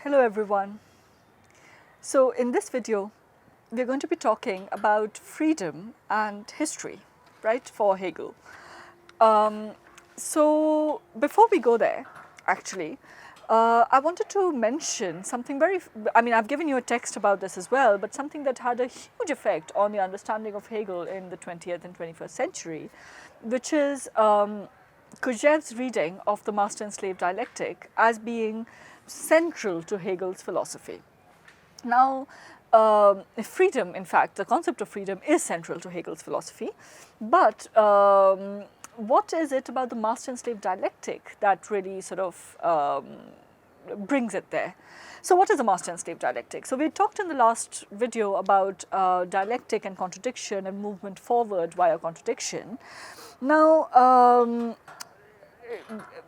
Hello everyone. So in this video, we're going to be talking about freedom and history, right, for Hegel. So before we go there, actually, I wanted to mention something I've given you a text about this as well, but something that had a huge effect on the understanding of Hegel in the 20th and 21st century, which is Kojève's reading of the master and slave dialectic as being central to Hegel's philosophy. Now, freedom, in fact, the concept of freedom is central to Hegel's philosophy, but what is it about the master and slave dialectic that really sort of brings it there? So what is the master and slave dialectic? So we talked in the last video about dialectic and contradiction and movement forward via contradiction. Now,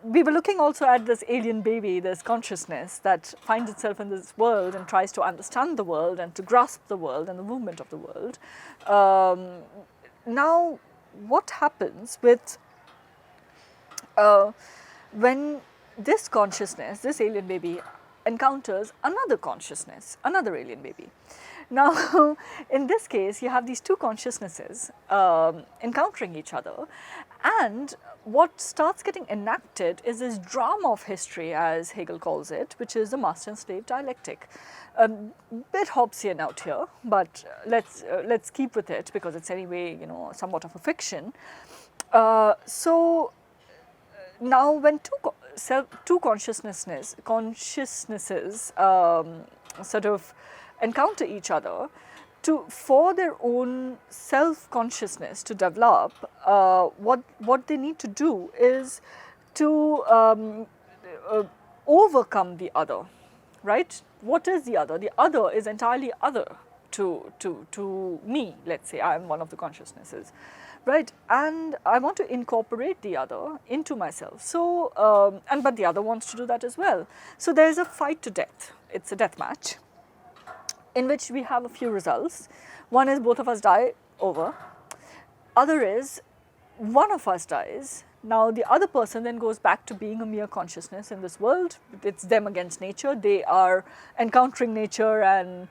we were looking also at this alien baby, this consciousness that finds itself in this world and tries to understand the world and to grasp the world and the movement of the world. Now, what happens with when this consciousness, this alien baby, encounters another consciousness, another alien baby? Now, in this case, you have these two consciousnesses encountering each other, and what starts getting enacted is this drama of history, as Hegel calls it, which is the master and slave dialectic. A bit Hobbesian out here, but let's keep with it because it's anyway, you know, somewhat of a fiction. So now, when two consciousnesses sort of encounter each other, for their own self-consciousness to develop, what they need to do is to overcome the other, right? What is the other? The other is entirely other to me. Let's say I am one of the consciousnesses, right? And I want to incorporate the other into myself. So, but the other wants to do that as well. So there is a fight to death. It's a death match, in which we have a few results. One is both of us die over. Other is one of us dies. Now the other person then goes back to being a mere consciousness in this world. It's them against nature. They are encountering nature and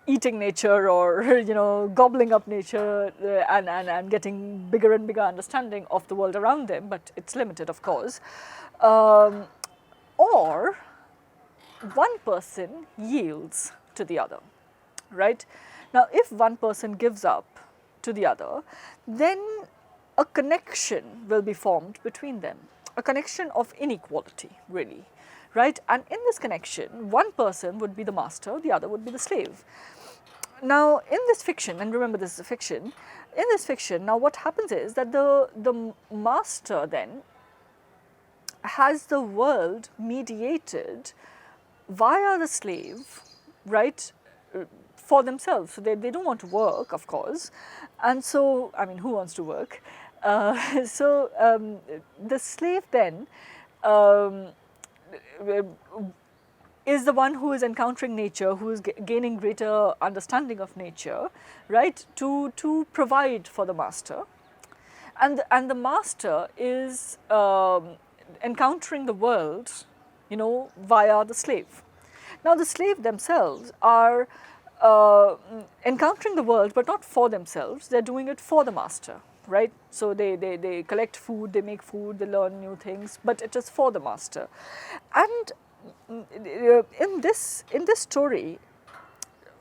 eating nature, or you know, gobbling up nature and getting bigger and bigger understanding of the world around them, but it's limited, of course. Or one person yields to the other. Right? Now, if one person gives up to the other, then a connection will be formed between them, a connection of inequality, really, right? And in this connection, one person would be the master, the other would be the slave. Now, in this fiction, and remember this is a fiction, in this fiction, now what happens is that the master then has the world mediated via the slave, right? For themselves. So they don't want to work, of course, and so, I mean, who wants to work? The slave then is the one who is encountering nature, who is gaining greater understanding of nature, right, to provide for the master, and the master is encountering the world, you know, via the slave. Now the slave themselves are encountering the world, but not for themselves. They're doing it for the master, right? So they collect food, they make food, they learn new things, but it is for the master. And in this story,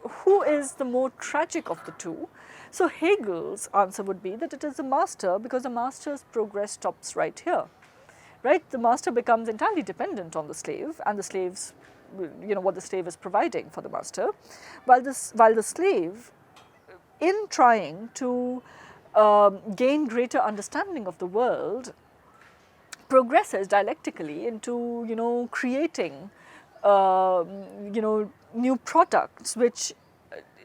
who is the more tragic of the two? So Hegel's answer would be that it is the master, because the master's progress stops right here, right? The master becomes entirely dependent on the slave, and the slave's, you know, what the slave is providing for the master, while the slave, in trying to gain greater understanding of the world, progresses dialectically into, you know, creating, you know, new products which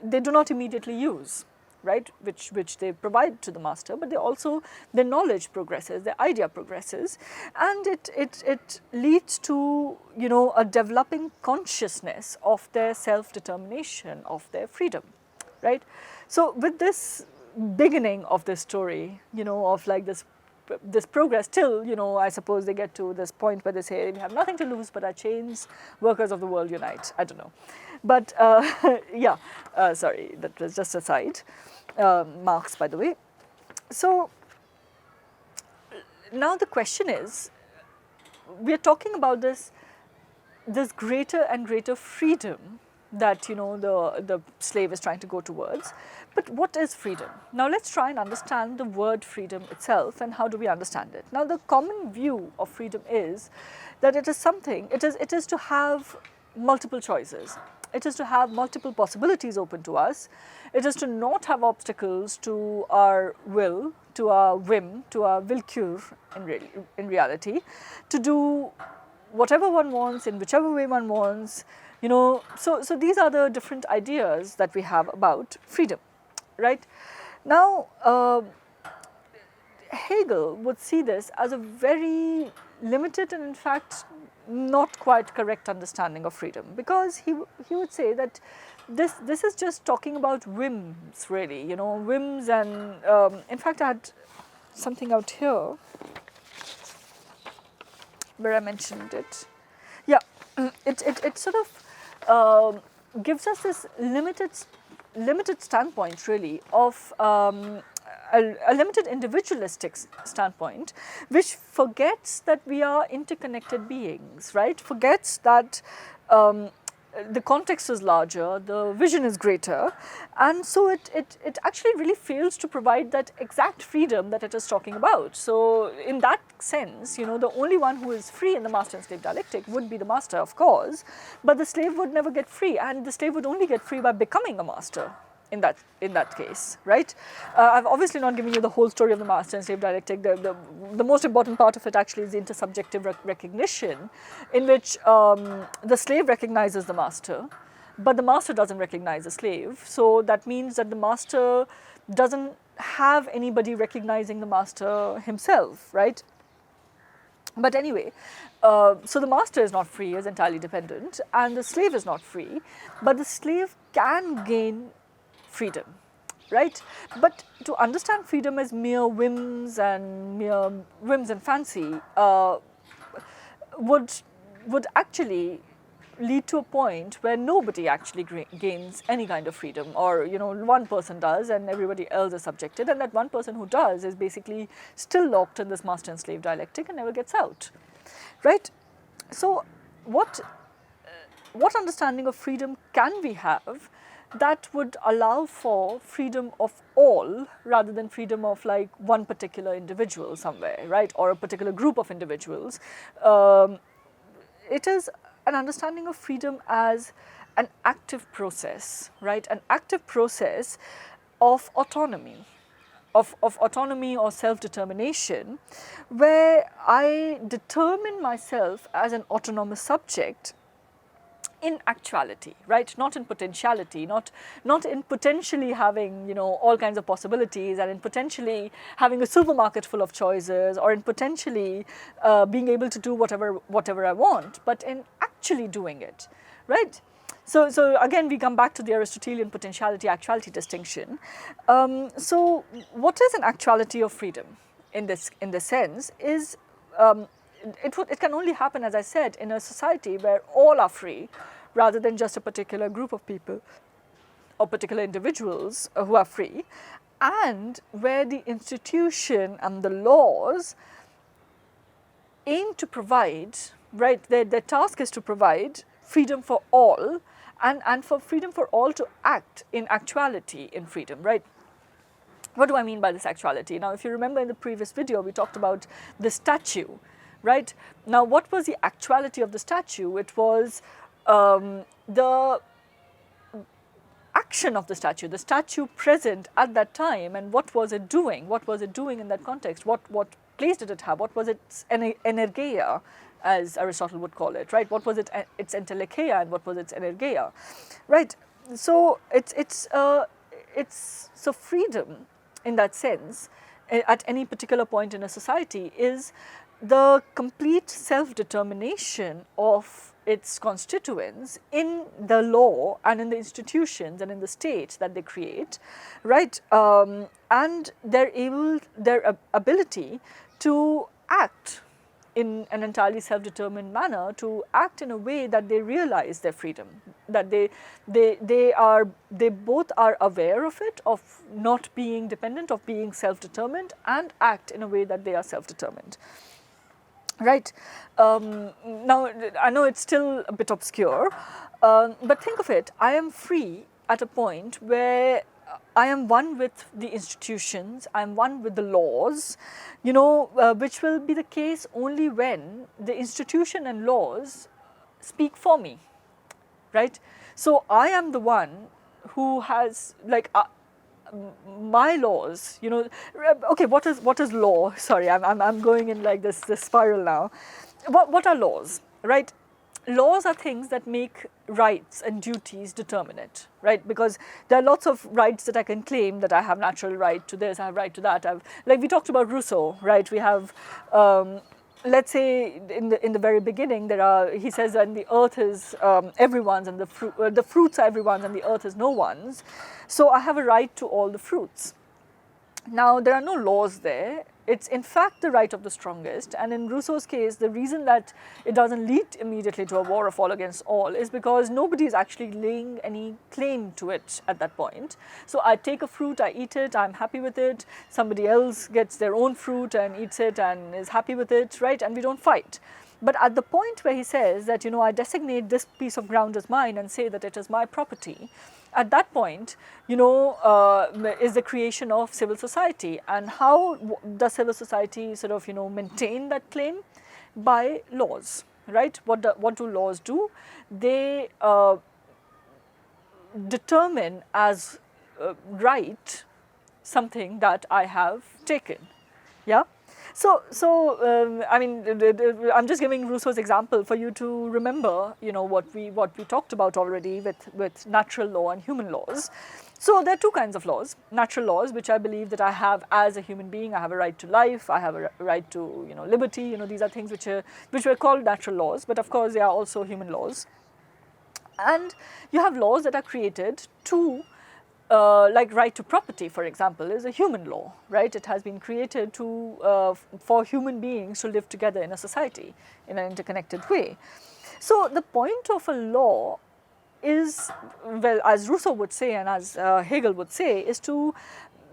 they do not immediately use, right, which they provide to the master, but they also, their knowledge progresses, their idea progresses, and it leads to, you know, a developing consciousness of their self-determination, of their freedom, right? So with this beginning of this story, you know, of like this this progress till, I suppose they get to this point where they say we have nothing to lose but our chains, workers of the world unite. I don't know. But yeah, sorry, that was just a side. Marx, by the way. So now the question is, we are talking about this greater and greater freedom that the slave is trying to go towards. But what is freedom? Now let's try and understand the word freedom itself and how do we understand it. Now the common view of freedom is that it is something, it is to have multiple choices. It is to have multiple possibilities open to us. It is to not have obstacles to our will, to our whim, to our willkür in reality, to do whatever one wants in whichever way one wants. So these are the different ideas that we have about freedom, right? Now, Hegel would see this as a very limited and in fact not quite correct understanding of freedom, because he would say that this is just talking about whims, really, whims. And in fact I had something out here where I mentioned it. Yeah, it sort of gives us this limited standpoint, really, of a limited individualistic standpoint, which forgets that we are interconnected beings, right? Forgets that the context is larger, the vision is greater, and so it actually really fails to provide that exact freedom that it is talking about. So in that sense, the only one who is free in the master and slave dialectic would be the master, of course, but the slave would never get free, and the slave would only get free by becoming a master in that case, right? I've obviously not given you the whole story of the master and slave dialectic. The most important part of it actually is the intersubjective recognition, in which the slave recognizes the master, but the master doesn't recognize the slave. So that means that the master doesn't have anybody recognizing the master himself, right? But anyway, so the master is not free, is entirely dependent, and the slave is not free, but the slave can gain freedom, right? But to understand freedom as mere whims and fancy would actually lead to a point where nobody actually gains any kind of freedom, or one person does and everybody else is subjected, and that one person who does is basically still locked in this master and slave dialectic and never gets out, right? So what understanding of freedom can we have that would allow for freedom of all rather than freedom of like one particular individual somewhere, right, or a particular group of individuals? It is an understanding of freedom as an active process, right, an active process of autonomy, of autonomy or self-determination, where I determine myself as an autonomous subject in actuality, right, not in potentiality, not in potentially having all kinds of possibilities, and in potentially having a supermarket full of choices, or in potentially being able to do whatever I want, but in actually doing it, right? So again we come back to the Aristotelian potentiality actuality distinction. So what is an actuality of freedom in this sense is it can only happen, as I said, in a society where all are free, rather than just a particular group of people or particular individuals who are free, and where the institution and the laws aim to provide, right, their task is to provide freedom for all, and for freedom for all to act in actuality in freedom, right? What do I mean by this actuality? Now, if you remember in the previous video, we talked about the statue, right? Now, what was the actuality of the statue? It was the action of the statue present at that time, and what was it doing? What was it doing in that context? What place did it have? What was its energeia, as Aristotle would call it, right? What was its entelecheia, and what was its energeia, right? So so freedom in that sense at any particular point in a society is the complete self-determination of its constituents in the law and in the institutions and in the state that they create, right? And their ability to act in an entirely self-determined manner, to act in a way that they realize their freedom, that they both are aware of it, of not being dependent, of being self-determined, and act in a way that they are self-determined. Right. Now, I know it's still a bit obscure, but think of it. I am free at a point where I am one with the institutions, I am one with the laws, you know, which will be the case only when the institution and laws speak for me, right? So I am the one who has, like, my laws, you know. Okay, what is law? Sorry, I'm going in like this spiral now. What are laws, right? Laws are things that make rights and duties determinate, right? Because there are lots of rights that I can claim, that I have natural right to this, I have right to that. Like we talked about Rousseau, right? We have, let's say in the very beginning, he says that the earth is everyone's and the fruits are everyone's and the earth is no one's. So I have a right to all the fruits. Now, there are no laws there. It's in fact the right of the strongest, and in Rousseau's case, the reason that it doesn't lead immediately to a war of all against all is because nobody is actually laying any claim to it at that point. So I take a fruit, I eat it, I'm happy with it, somebody else gets their own fruit and eats it and is happy with it, right? And we don't fight. But at the point where he says that, you know, I designate this piece of ground as mine and say that it is my property, at that point, you know, is the creation of civil society. And how does civil society sort of, you know, maintain that claim? By laws, right? What do laws do? They determine as right something that I have taken, yeah? So I mean, I'm just giving Rousseau's example for you to remember, you know, what we talked about already with natural law and human laws. So there are two kinds of laws: natural laws, which I believe that I have as a human being. I have a right to life. I have a right to, you know, liberty. You know, these are things which were called natural laws, but of course they are also human laws. And you have laws that are created to like right to property, for example, is a human law, right? It has been created to for human beings to live together in a society in an interconnected way. So the point of a law is, well, as Rousseau would say and as Hegel would say, is to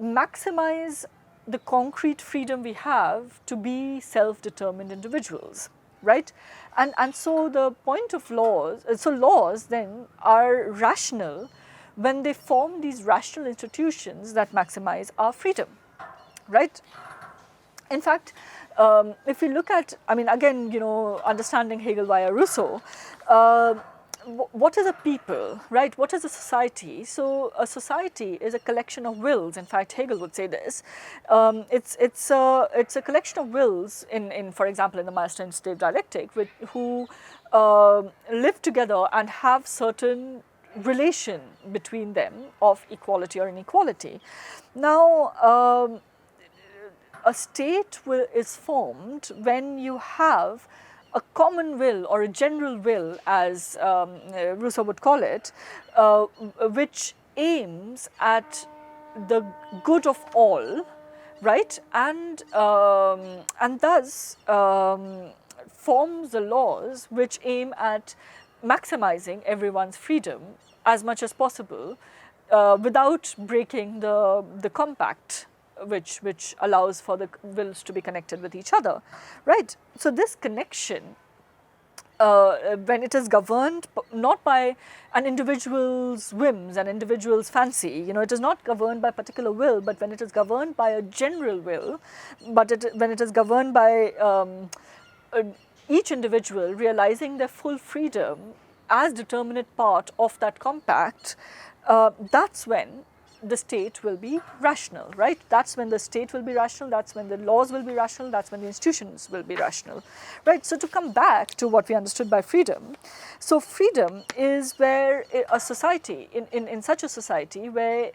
maximize the concrete freedom we have to be self-determined individuals, right? And so the point of laws, so laws then are rational when they form these rational institutions that maximize our freedom, right? In fact, if we look at, I mean, again, you know, understanding Hegel via Rousseau, what is a people, right? What is a society? So a society is a collection of wills. In fact, Hegel would say this. It's a collection of wills in for example, in the master and slave dialectic, who live together and have certain relation between them of equality or inequality. Now, a state is formed when you have a common will or a general will, as Rousseau would call it, which aims at the good of all, right? And thus forms the laws which aim at maximizing everyone's freedom as much as possible without breaking the compact which allows for the wills to be connected with each other, right? So this connection, when it is governed not by an individual's whims, an individual's fancy, you know, it is not governed by a particular will, but when it is governed by a general will, but when it is governed by each individual realizing their full freedom as determinate part of that compact, that's when the state will be rational, right? That's when the state will be rational, that's when the laws will be rational, that's when the institutions will be rational, right? So to come back to what we understood by freedom, so freedom is where a society, in such a society where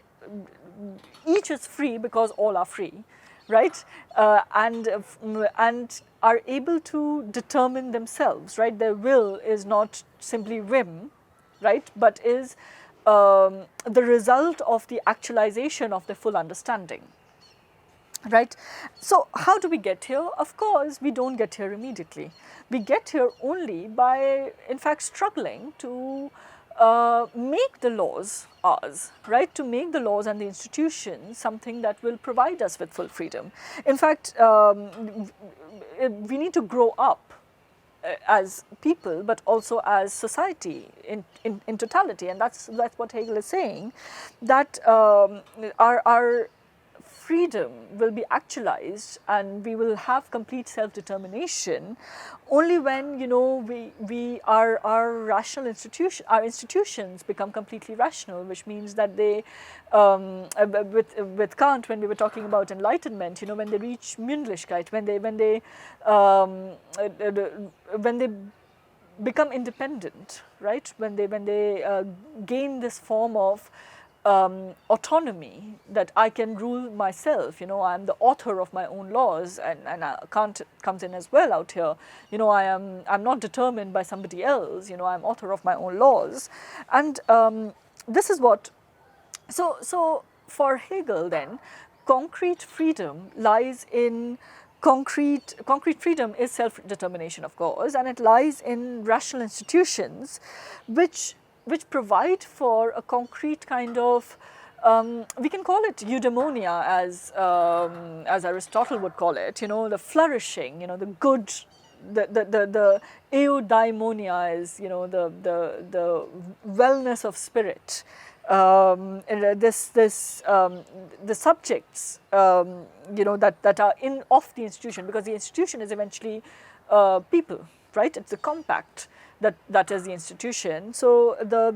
each is free because all are free, right? And are able to determine themselves, right? Their will is not simply whim, right? But is the result of the actualization of their full understanding. Right. So how do we get here? Of course, we don't get here immediately. We get here only by, in fact, struggling to make the laws ours, right? To make the laws and the institutions something that will provide us with full freedom. In fact, we need to grow up as people, but also as society in totality, and that's what Hegel is saying, that our freedom will be actualized and we will have complete self-determination only when, you know, our rational institution, our institutions become completely rational, which means that they, with Kant, when we were talking about enlightenment, you know, when they reach Mündlichkeit, when they become independent, right? When they gain this form of autonomy, that I can rule myself, you know, I am the author of my own laws, and Kant comes in as well out here, you know, I'm not determined by somebody else, you know, I'm author of my own laws. And this is what, so for Hegel then, concrete freedom lies in concrete freedom is self-determination, of course, and it lies in rational institutions which provide for a concrete kind of, we can call it eudaimonia, as Aristotle would call it, you know, the flourishing, you know, the good, the eudaimonia is, you know, the wellness of spirit. The subjects, you know, that are of the institution, because the institution is eventually people, right? It's a compact that is the institution. So the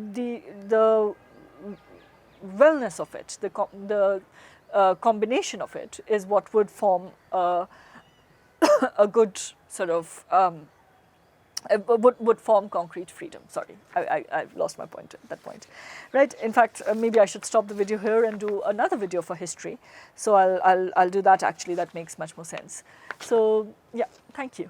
wellness of it, the combination of it is what would form a good sort of would form concrete freedom. Sorry, I've lost my point at that point, right? In fact, maybe I should stop the video here and do another video for history. So I'll do that actually. That makes much more sense. So yeah, thank you.